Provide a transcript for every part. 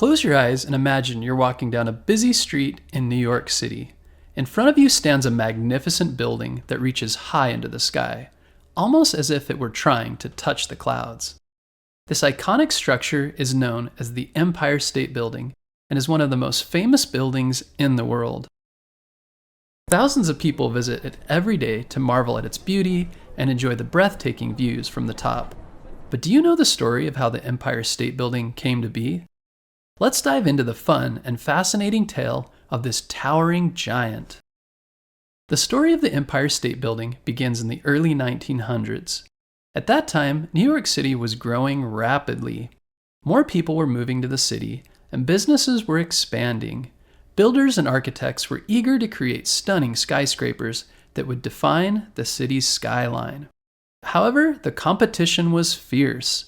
Close your eyes and imagine you're walking down a busy street in New York City. In front of you stands a magnificent building that reaches high into the sky, almost as if it were trying to touch the clouds. This iconic structure is known as the Empire State Building and is one of the most famous buildings in the world. Thousands of people visit it every day to marvel at its beauty and enjoy the breathtaking views from the top. But do you know the story of how the Empire State Building came to be? Let's dive into the fun and fascinating tale of this towering giant. The story of the Empire State Building begins in the early 1900s. At that time, New York City was growing rapidly. More people were moving to the city, and businesses were expanding. Builders and architects were eager to create stunning skyscrapers that would define the city's skyline. However, the competition was fierce.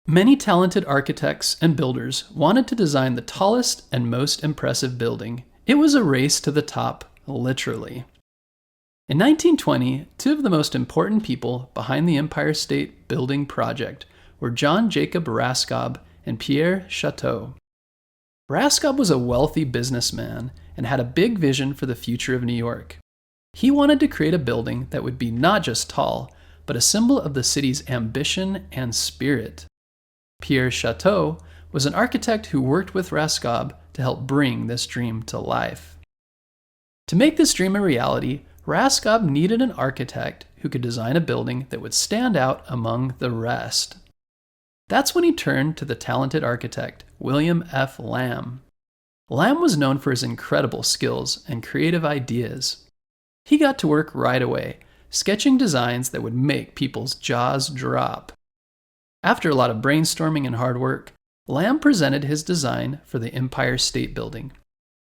Many talented architects and builders wanted to design the tallest and most impressive building. It was a race to the top, literally. In 1920, two of the most important people behind the Empire State Building project were John Jacob Raskob and Pierre Chateau. Raskob was a wealthy businessman and had a big vision for the future of New York. He wanted to create a building that would be not just tall, but a symbol of the city's ambition and spirit. Pierre Chateau was an architect who worked with Raskob to help bring this dream to life. To make this dream a reality, Raskob needed an architect who could design a building that would stand out among the rest. That's when he turned to the talented architect, William F. Lamb. Lamb was known for his incredible skills and creative ideas. He got to work right away, sketching designs that would make people's jaws drop. After a lot of brainstorming and hard work, Lamb presented his design for the Empire State Building.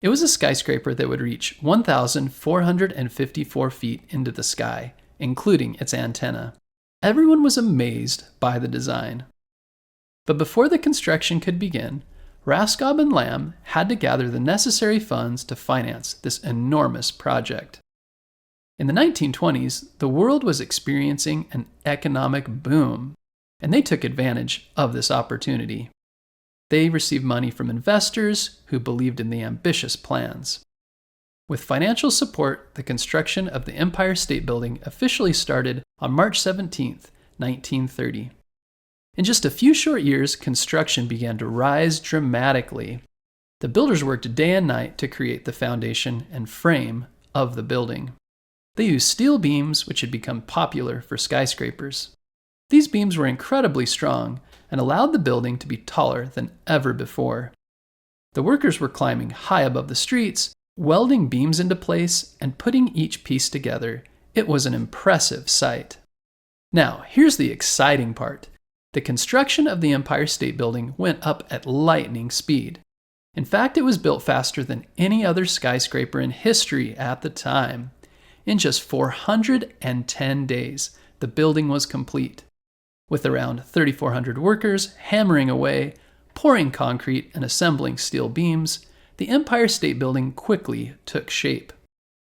It was a skyscraper that would reach 1,454 feet into the sky, including its antenna. Everyone was amazed by the design. But before the construction could begin, Raskob and Lamb had to gather the necessary funds to finance this enormous project. In the 1920s, the world was experiencing an economic boom, and they took advantage of this opportunity. They received money from investors who believed in the ambitious plans. With financial support, the construction of the Empire State Building officially started on March 17, 1930. In just a few short years, construction began to rise dramatically. The builders worked day and night to create the foundation and frame of the building. They used steel beams, which had become popular for skyscrapers. These beams were incredibly strong and allowed the building to be taller than ever before. The workers were climbing high above the streets, welding beams into place, and putting each piece together. It was an impressive sight. Now, here's the exciting part. The construction of the Empire State Building went up at lightning speed. In fact, it was built faster than any other skyscraper in history at the time. In just 410 days, the building was complete. With around 3,400 workers hammering away, pouring concrete and assembling steel beams, the Empire State Building quickly took shape.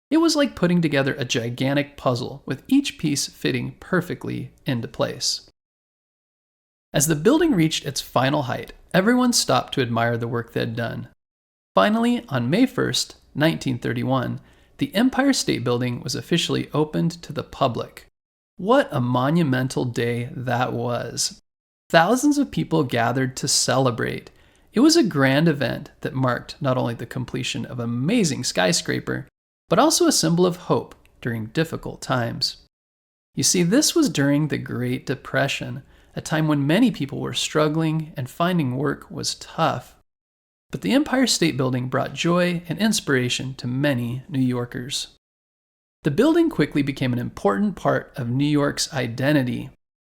It was like putting together a gigantic puzzle, with each piece fitting perfectly into place. As the building reached its final height, everyone stopped to admire the work they had done. Finally, on May 1st, 1931, the Empire State Building was officially opened to the public. What a monumental day that was. Thousands of people gathered to celebrate. It was a grand event that marked not only the completion of an amazing skyscraper, but also a symbol of hope during difficult times. You see, this was during the Great Depression, a time when many people were struggling and finding work was tough. But the Empire State Building brought joy and inspiration to many New Yorkers. The building quickly became an important part of New York's identity.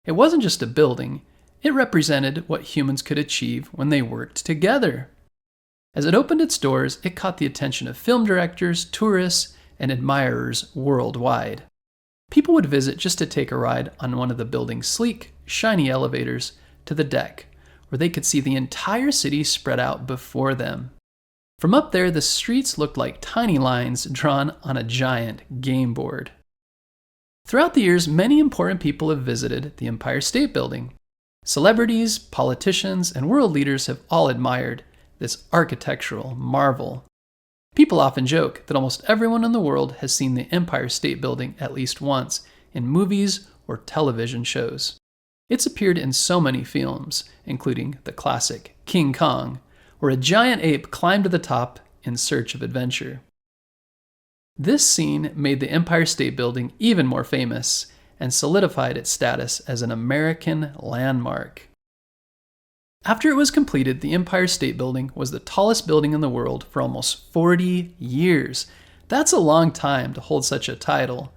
It wasn't just a building, it represented what humans could achieve when they worked together. As it opened its doors, it caught the attention of film directors, tourists, and admirers worldwide. People would visit just to take a ride on one of the building's sleek, shiny elevators to the deck, where they could see the entire city spread out before them. From up there, the streets looked like tiny lines drawn on a giant game board. Throughout the years, many important people have visited the Empire State Building. Celebrities, politicians, and world leaders have all admired this architectural marvel. People often joke that almost everyone in the world has seen the Empire State Building at least once in movies or television shows. It's appeared in so many films, including the classic King Kong, where a giant ape climbed to the top in search of adventure. This scene made the Empire State Building even more famous and solidified its status as an American landmark. After it was completed, the Empire State Building was the tallest building in the world for almost 40 years. That's a long time to hold such a title.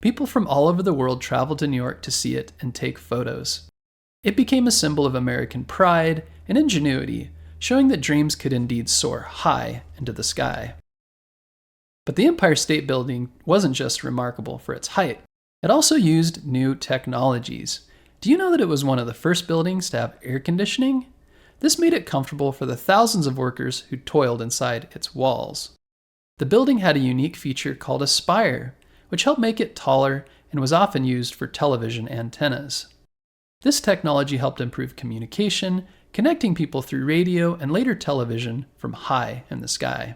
People from all over the world traveled to New York to see it and take photos. It became a symbol of American pride and ingenuity, showing that dreams could indeed soar high into the sky. But the Empire State Building wasn't just remarkable for its height. It also used new technologies. Do you know that it was one of the first buildings to have air conditioning? This made it comfortable for the thousands of workers who toiled inside its walls. The building had a unique feature called a spire, which helped make it taller and was often used for television antennas. This technology helped improve communication, connecting people through radio and later television from high in the sky.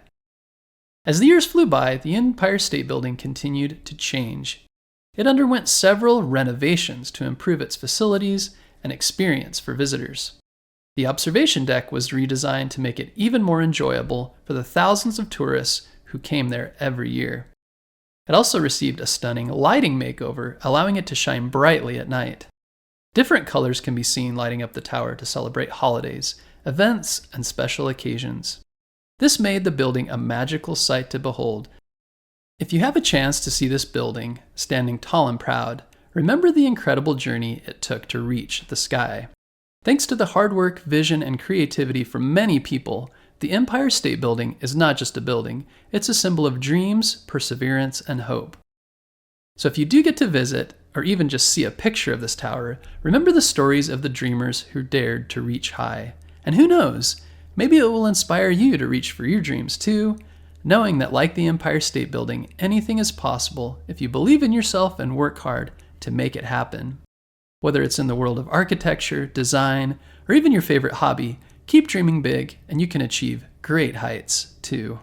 As the years flew by, the Empire State Building continued to change. It underwent several renovations to improve its facilities and experience for visitors. The observation deck was redesigned to make it even more enjoyable for the thousands of tourists who came there every year. It also received a stunning lighting makeover, allowing it to shine brightly at night. Different colors can be seen lighting up the tower to celebrate holidays, events, and special occasions. This made the building a magical sight to behold. If you have a chance to see this building, standing tall and proud, remember the incredible journey it took to reach the sky. Thanks to the hard work, vision, and creativity from many people, the Empire State Building is not just a building, it's a symbol of dreams, perseverance, and hope. So if you do get to visit, or even just see a picture of this tower, remember the stories of the dreamers who dared to reach high. And who knows, maybe it will inspire you to reach for your dreams too, knowing that like the Empire State Building, anything is possible if you believe in yourself and work hard to make it happen. Whether it's in the world of architecture, design, or even your favorite hobby, keep dreaming big and you can achieve great heights too.